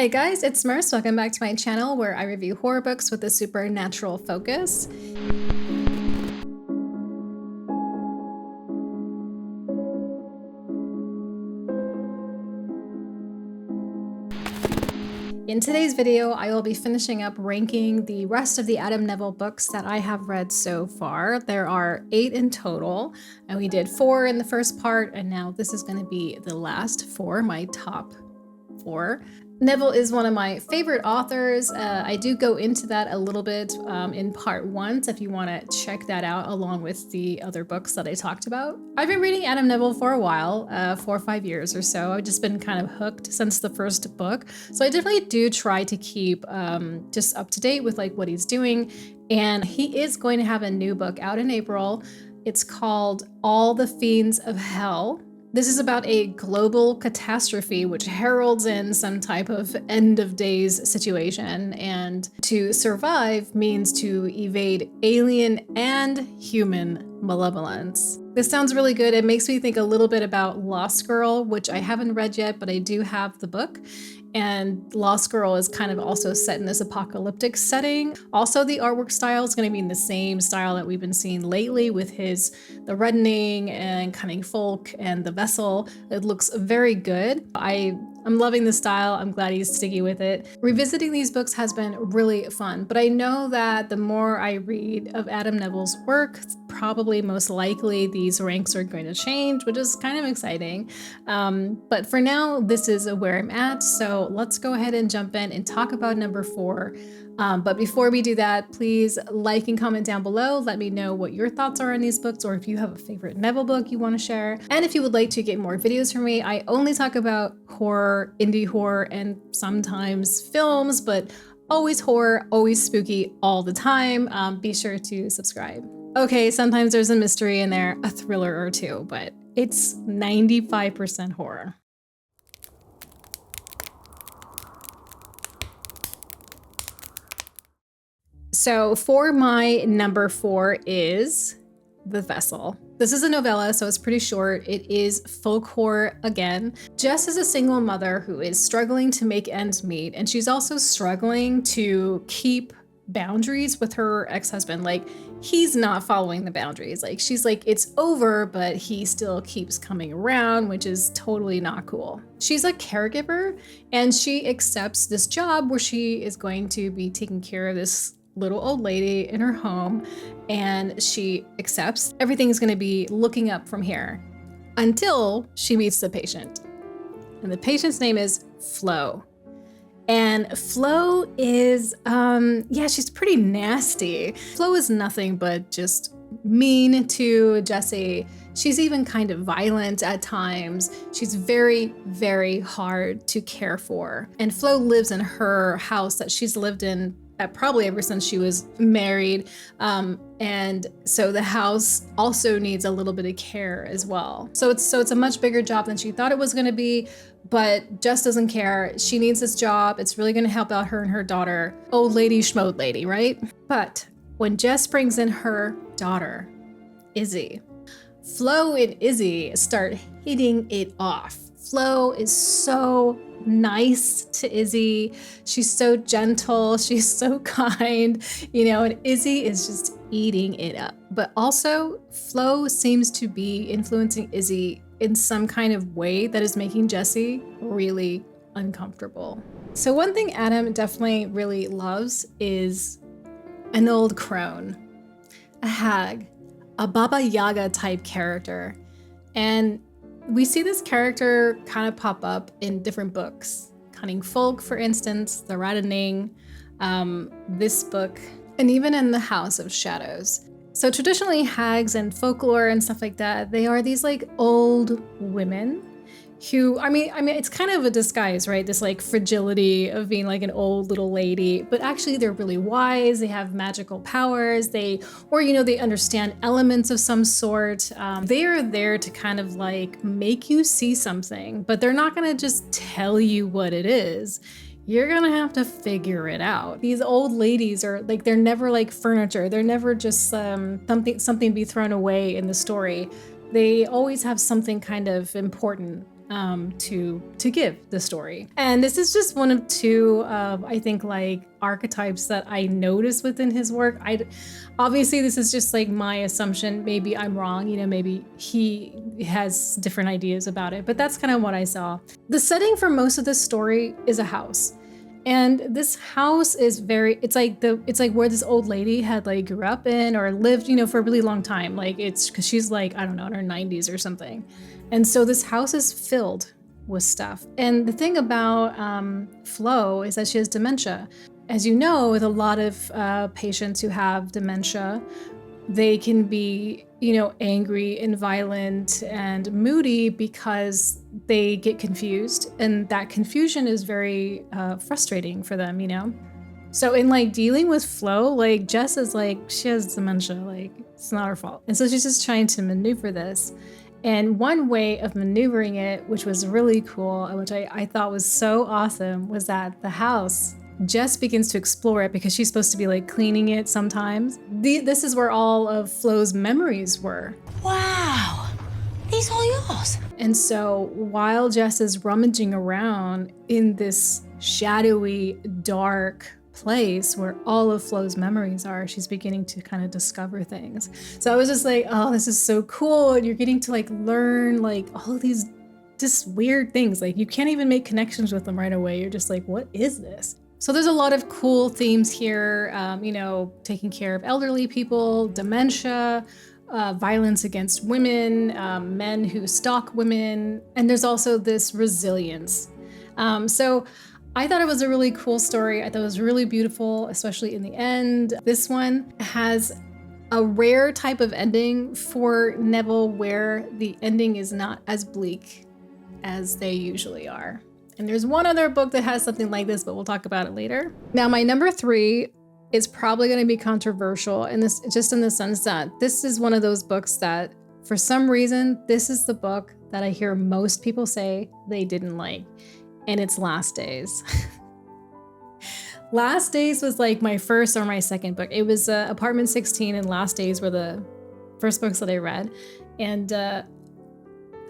Hey guys, it's Merce. Welcome back to my channel where I review horror books with a supernatural focus. In today's video, I will be finishing up ranking the rest of the Adam Nevill books that I have read so far. There are 8 in total, and we did 4 in the first part, and now this is going to be the last 4, my top 4. Nevill is one of my favorite authors. I do go into that a little bit in part 1, so if you want to check that out along with the other books that I talked about. I've been reading Adam Nevill for a while, 4 or 5 years or so. I've just been kind of hooked since the first book. So I definitely do try to keep just up to date with like what he's doing. And he is going to have a new book out in April. It's called All the Fiends of Hell. This is about a global catastrophe which heralds in some type of end of days situation, and to survive means to evade alien and human malevolence. This sounds really good. It makes me think a little bit about Lost Girl, which I haven't read yet, but I do have the book. And Lost Girl is kind of also set in this apocalyptic setting. Also, the artwork style is going to be in the same style that we've been seeing lately with the reddening and Cunning Folk and the vessel. It looks very good. I'm loving the style. I'm glad he's sticky with it. Revisiting these books has been really fun, but I know that the more I read of Adam Nevill's work, probably most likely these ranks are going to change, which is kind of exciting. But for now, this is where I'm at. So let's go ahead and jump in and talk about number 4. But before we do that, please like and comment down below. Let me know what your thoughts are on these books, or if you have a favorite Nevill book you want to share. And if you would like to get more videos from me, I only talk about horror, indie horror, and sometimes films, but always horror, always spooky all the time. Be sure to subscribe. Okay, sometimes there's a mystery in there, a thriller or two, but it's 95% horror. So for my number 4 is The Vessel. This is a novella, so it's pretty short. It is folk horror again. Jess is a single mother who is struggling to make ends meet, and she's also struggling to keep boundaries with her ex-husband. Like, he's not following the boundaries. Like, she's like, it's over, but he still keeps coming around, which is totally not cool. She's a caregiver, and she accepts this job where she is going to be taking care of this little old lady in her home, and she accepts everything's going to be looking up from here until she meets the patient. And the patient's name is Flo. And Flo is, she's pretty nasty. Flo is nothing but just mean to Jesse. She's even kind of violent at times. She's very, very hard to care for. And Flo lives in her house that she's lived in probably ever since she was married. And so the house also needs a little bit of care as well. So it's a much bigger job than she thought it was gonna be, but Jess doesn't care. She needs this job. It's really gonna help out her and her daughter. Old lady, schmoed lady, right? But when Jess brings in her daughter, Izzy, Flo and Izzy start hitting it off. Flo is so nice to Izzy. She's so gentle. She's so kind, and Izzy is just eating it up. But also, Flo seems to be influencing Izzy in some kind of way that is making Jesse really uncomfortable. So one thing Adam definitely really loves is an old crone, a hag, a Baba Yaga type character. And we see this character kind of pop up in different books. Cunning Folk, for instance, The Reddening, this book, and even in The House of Shadows. So traditionally, hags and folklore and stuff like that, they are these like old women who, I mean, it's kind of a disguise, right? This like fragility of being like an old little lady, but actually they're really wise. They have magical powers. They understand elements of some sort. They are there to kind of like make you see something, but they're not gonna just tell you what it is. You're gonna have to figure it out. These old ladies are like, they're never like furniture. They're never just something be thrown away in the story. They always have something kind of important to give the story. And this is just one of two, I think, like archetypes that I noticed within his work. Obviously this is just like my assumption. Maybe I'm wrong, you know, maybe he has different ideas about it, but that's kind of what I saw. The setting for most of this story is a house. And this house is it's like where this old lady had like grew up in or lived, you know, for a really long time. Like it's because she's like, I don't know, in her 90s or something. And so this house is filled with stuff. And the thing about Flo is that she has dementia. As you know, with a lot of patients who have dementia, they can be, you know, angry and violent and moody because they get confused. And that confusion is very frustrating for them, you know? So in like dealing with Flo, like Jess is like, she has dementia, like it's not her fault. And so she's just trying to maneuver this. And one way of maneuvering it, which was really cool, and which I thought was so awesome, was that the house, Jess begins to explore it because she's supposed to be like cleaning it sometimes. This is where all of Flo's memories were. Wow, these all yours. And so while Jess is rummaging around in this shadowy, dark place where all of Flo's memories are, she's beginning to kind of discover things. So I was just like, oh, this is so cool. And you're getting to like learn like all of these just weird things. Like you can't even make connections with them right away. You're just like, what is this? So there's a lot of cool themes here, you know, taking care of elderly people, dementia, violence against women, men who stalk women, and there's also this resilience. So I thought it was a really cool story. I thought it was really beautiful, especially in the end. This one has a rare type of ending for Neville where the ending is not as bleak as they usually are. And there's one other book that has something like this, but we'll talk about it later. Now, my number 3 is probably going to be controversial, and this just in the sense that this is one of those books that, for some reason, this is the book that I hear most people say they didn't like, and it's Last Days. Last Days was like my first or my second book. It was Apartment 16 and Last Days were the first books that I read, and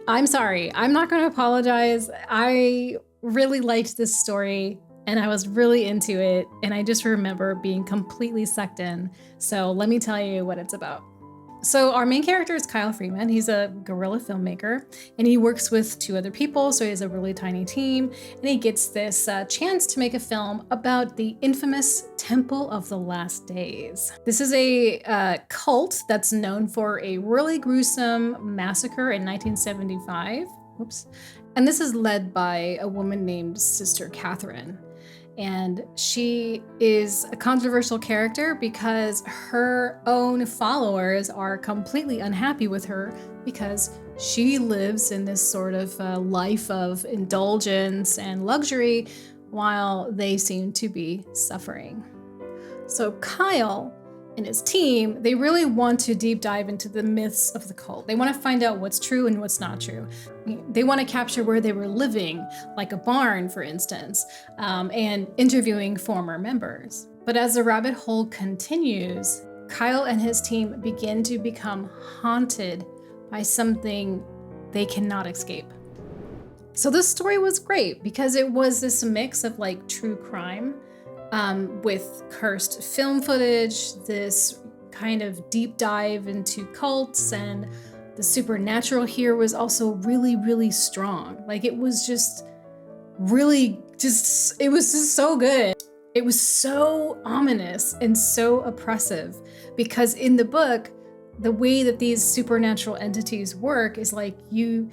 I'm sorry, I'm not going to apologize. I really liked this story and I was really into it, and I just remember being completely sucked in. So let me tell you what it's about. So our main character is Kyle Freeman. He's a guerrilla filmmaker and he works with 2 other people. So he has a really tiny team, and he gets this chance to make a film about the infamous Temple of the Last Days. This is a cult that's known for a really gruesome massacre in 1975. Whoops. And this is led by a woman named Sister Catherine. And she is a controversial character because her own followers are completely unhappy with her because she lives in this sort of life of indulgence and luxury while they seem to be suffering. So Kyle and his team, they really want to deep dive into the myths of the cult. They want to find out what's true and what's not true. They want to capture where they were living, like a barn, for instance, and interviewing former members. But as the rabbit hole continues, Kyle and his team begin to become haunted by something they cannot escape. So this story was great because it was this mix of like true crime, with cursed film footage, this kind of deep dive into cults, and the supernatural here was also really, really strong. Like it was just so good. It was so ominous and so oppressive because in the book, the way that these supernatural entities work is like you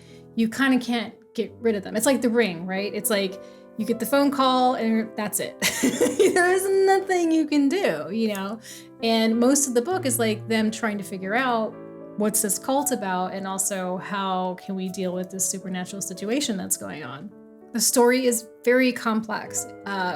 kind of can't get rid of them. It's like The Ring, right? It's like you get the phone call and that's it. There is nothing you can do, you know? And most of the book is like them trying to figure out what's this cult about and also how can we deal with this supernatural situation that's going on. The story is very complex.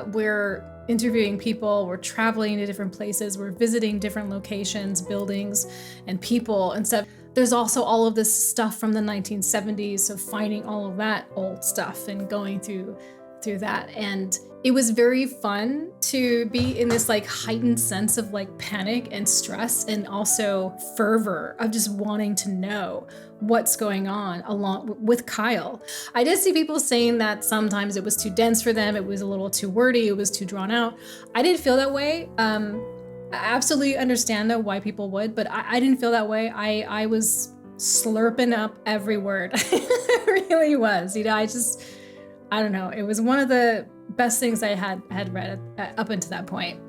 We're interviewing people, we're traveling to different places, we're visiting different locations, buildings, and people and stuff. There's also all of this stuff from the 1970s, so finding all of that old stuff and going through that. And It was very fun to be in this like heightened sense of like panic and stress and also fervor of just wanting to know what's going on along with Kyle. I did see people saying that sometimes it was too dense for them, it was a little too wordy, it was too drawn out. I didn't feel that way. I absolutely understand though why people would, but I didn't feel that way. I was slurping up every word. It really was. You know, I don't know. It was one of the best things I had read up until that point.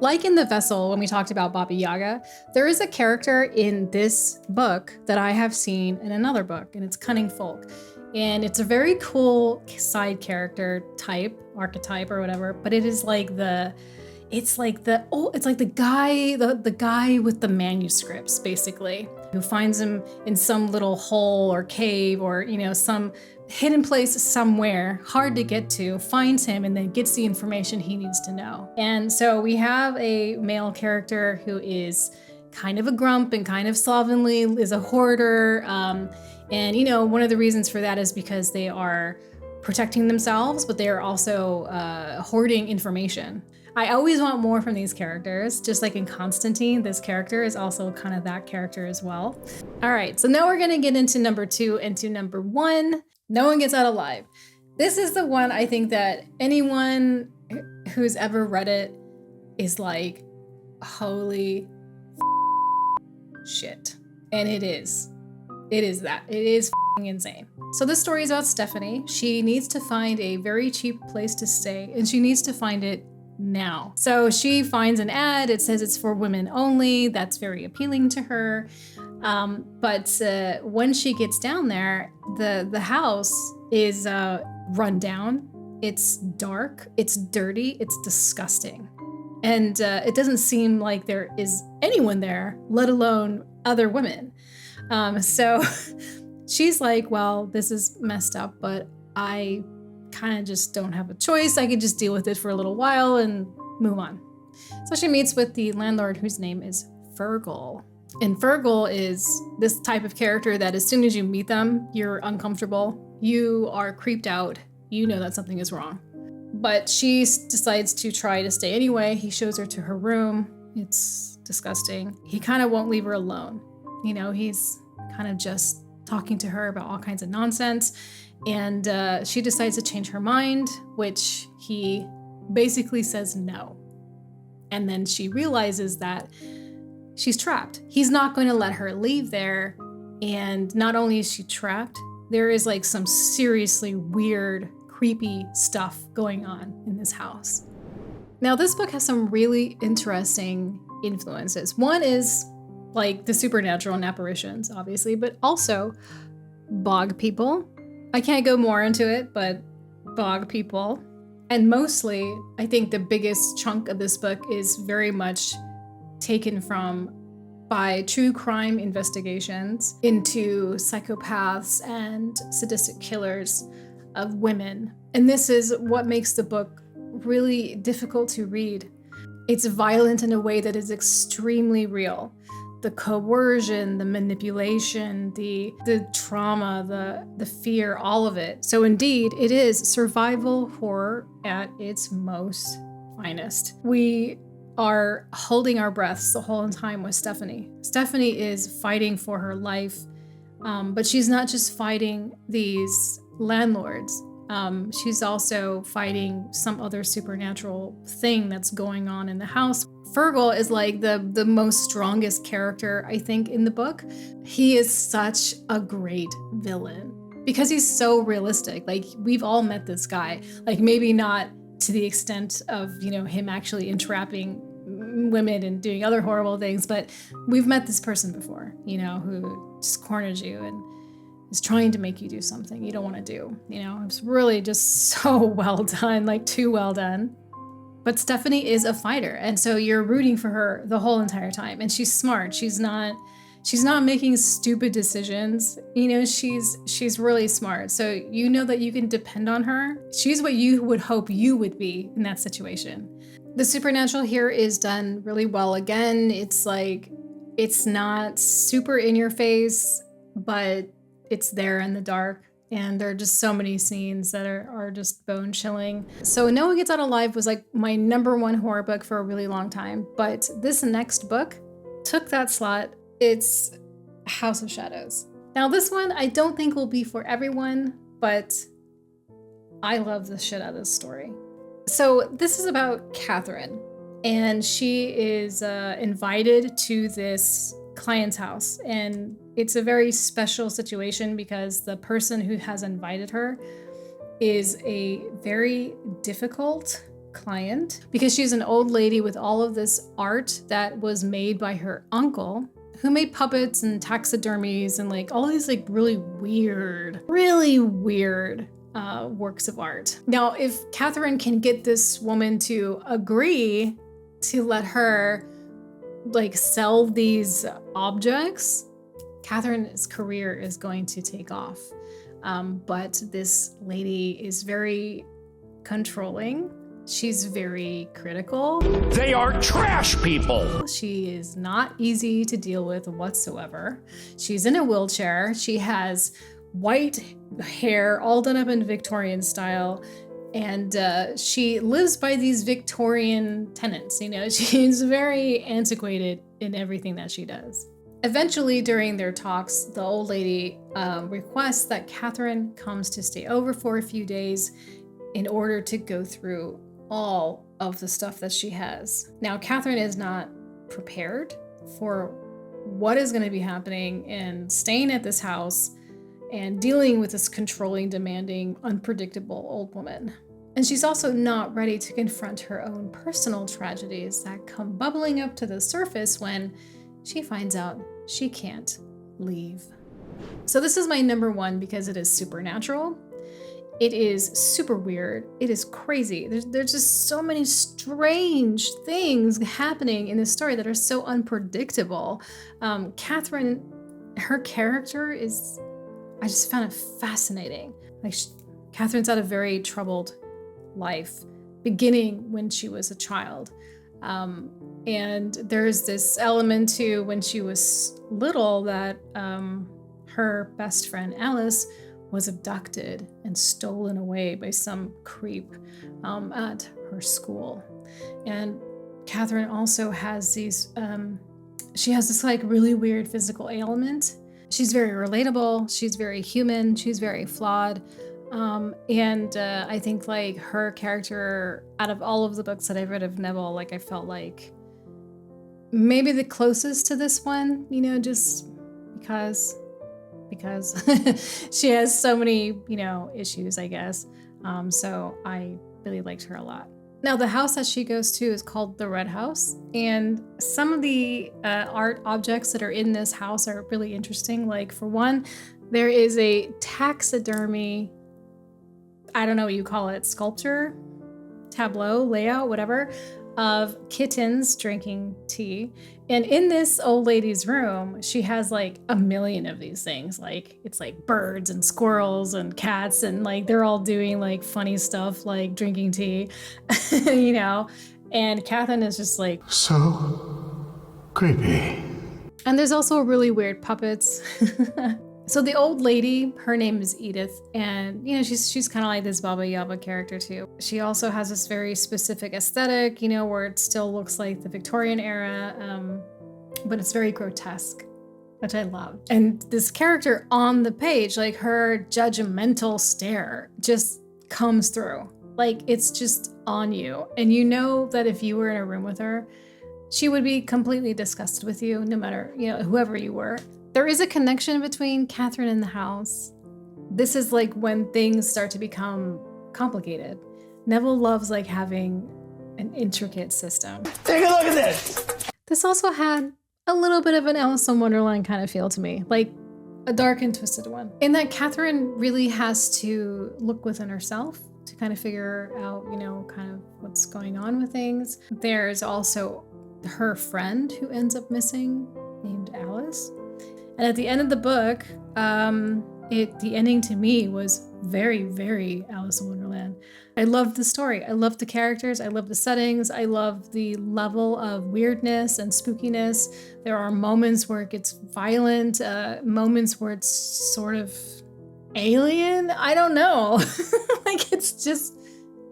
Like in The Vessel, when we talked about Baba Yaga, there is a character in this book that I have seen in another book, and it's Cunning Folk. And it's a very cool side character type, archetype or whatever, but it is like the guy with the manuscripts, basically, who finds him in some little hole or cave or, you know, some hidden place somewhere, hard to get to, finds him and then gets the information he needs to know. And so we have a male character who is kind of a grump and kind of slovenly, is a hoarder. And, you know, one of the reasons for that is because they are protecting themselves, but they are also hoarding information. I always want more from these characters, just like in Constantine, this character is also kind of that character as well. All right, so now we're gonna get into number 2 and to number 1. No One Gets Out Alive. This is the one I think that anyone who's ever read it is like, holy shit. And it is. It is that. It is insane. So this story is about Stephanie. She needs to find a very cheap place to stay, and she needs to find it now. So she finds an ad. It says it's for women only. That's very appealing to her. But when she gets down there, the house is run down. It's dark. It's dirty. It's disgusting. And it doesn't seem like there is anyone there, let alone other women. So she's like, well, this is messed up, but I kind of just don't have a choice. I could just deal with it for a little while and move on. So she meets with the landlord, whose name is Fergal. And Fergal is this type of character that as soon as you meet them, you're uncomfortable. You are creeped out. You know that something is wrong. But she decides to try to stay anyway. He shows her to her room. It's disgusting. He kind of won't leave her alone. You know, he's kind of just talking to her about all kinds of nonsense. And she decides to change her mind, which he basically says no. And then she realizes that she's trapped. He's not going to let her leave there. And not only is she trapped, there is like some seriously weird, creepy stuff going on in this house. Now, this book has some really interesting influences. One is like the supernatural and apparitions, obviously, but also bog people. I can't go more into it, but bog people. And mostly, I think the biggest chunk of this book is very much taken from by true crime investigations into psychopaths and sadistic killers of women. And this is what makes the book really difficult to read. It's violent in a way that is extremely real. The coercion, the manipulation, the trauma, the fear, all of it. So indeed, it is survival horror at its most finest. We are holding our breaths the whole time with Stephanie. Stephanie is fighting for her life, but she's not just fighting these landlords. She's also fighting some other supernatural thing that's going on in the house. Fergal is like the most strongest character, I think, in the book. He is such a great villain because he's so realistic. Like, we've all met this guy, like maybe not to the extent of, you know, him actually entrapping women and doing other horrible things, but we've met this person before, you know, who just corners you and is trying to make you do something you don't want to do. You know, it's really just so well done, like too well done. But Stephanie is a fighter, and so you're rooting for her the whole entire time. And she's smart. She's not making stupid decisions. You know, she's really smart. So you know that you can depend on her. She's what you would hope you would be in that situation. The supernatural here is done really well. Again, it's like, it's not super in your face, but it's there in the dark. And there are just so many scenes that are just bone chilling. So No One Gets Out Alive was like my number one horror book for a really long time. But this next book took that slot. It's House of Shadows. Now this one I don't think will be for everyone, but I love the shit out of this story. So this is about Catherine, and she is invited to this client's house, and it's a very special situation because the person who has invited her is a very difficult client because she's an old lady with all of this art that was made by her uncle, who made puppets and taxidermies and like all these like really weird works of art. Now, if Catherine can get this woman to agree to let her like sell these objects, Catherine's career is going to take off. But this lady is very controlling. She's very critical. They are trash people. She is not easy to deal with whatsoever. She's in a wheelchair. She has white hair all done up in Victorian style. And she lives by these Victorian tenets. You know, she's very antiquated in everything that she does. Eventually, during their talks, the old lady requests that Catherine comes to stay over for a few days in order to go through all of the stuff that she has. Now, Catherine is not prepared for what is going to be happening and staying at this house and dealing with this controlling, demanding, unpredictable old woman. And she's also not ready to confront her own personal tragedies that come bubbling up to the surface when she finds out she can't leave. So this is my number one because it is supernatural. It is super weird. It is crazy. There's just so many strange things happening in this story that are so unpredictable. Catherine, her character is, I just found it fascinating. Like Catherine's had a very troubled life, beginning when she was a child. And there's this element too when she was little that her best friend Alice was abducted and stolen away by some creep at her school. And Catherine also has these, she has this like really weird physical ailment. She's very relatable, she's very human, she's very flawed. And I think like her character, out of all of the books that I've read of Neville, like I felt like maybe the closest to this one, you know, just because she has so many, you know, issues, I guess. So I really liked her a lot. Now, the house that she goes to is called the Red House, and some of the art objects that are in this house are really interesting. Like, for one, there is a taxidermy, I don't know what you call it, sculpture, tableau, layout, whatever, of kittens drinking tea. And in this old lady's room, she has like a million of these things. Like, it's like birds and squirrels and cats, and like they're all doing like funny stuff like drinking tea, you know? And Catherine is just like, So creepy. and there's also really weird puppets. So the old lady, her name is Edith, and you know, she's kind of like this Baba Yaga character too. She also has this very specific aesthetic, you know, where it still looks like the Victorian era, but it's very grotesque, which I love. And this character on the page, like her judgmental stare just comes through. Like, it's just on you. And you know that if you were in a room with her, she would be completely disgusted with you, no matter, you know, whoever you were. There is a connection between Catherine and the house. This is like when things start to become complicated. Neville loves like having an intricate system. Take a look at this. This also had a little bit of an Alice in Wonderland kind of feel to me, like a dark and twisted one. In that Catherine really has to look within herself to kind of figure out, you know, kind of what's going on with things. There's also her friend who ends up missing, named Alice. And at the end of the book, the ending to me was very, very Alice in Wonderland. I loved the story. I loved the characters. I loved the settings. I loved the level of weirdness and spookiness. There are moments where it gets violent, moments where it's sort of alien? I don't know. Like, it's just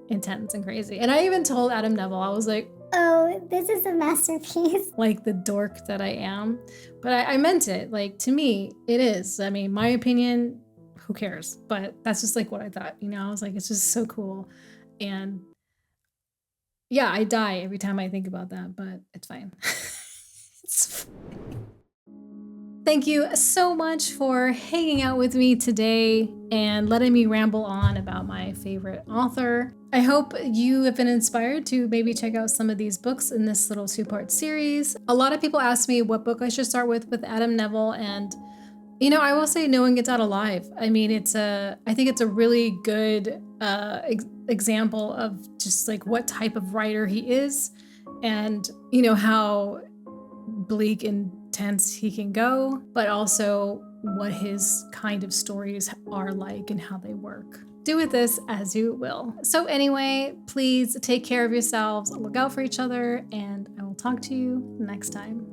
intense and crazy. And I even told Adam Neville, I was like, Oh, this is a masterpiece. like the dork that I am. But I meant it. Like, to me, it is. I mean, my opinion, who cares? But that's just like what I thought, you know? I was like, it's just so cool. And yeah, I die every time I think about that, but it's fine. It's fine. Thank you so much for hanging out with me today and letting me ramble on about my favorite author. I hope you have been inspired to maybe check out some of these books in this little two-part series. A lot of people ask me what book I should start with Adam Neville, and you know, I will say No One Gets Out Alive. I mean, I think it's a really good example of just like what type of writer he is, and you know how bleak and tense he can go, but also what his kind of stories are like and how they work. Do with this as you will. So anyway, please take care of yourselves, look out for each other, and I will talk to you next time.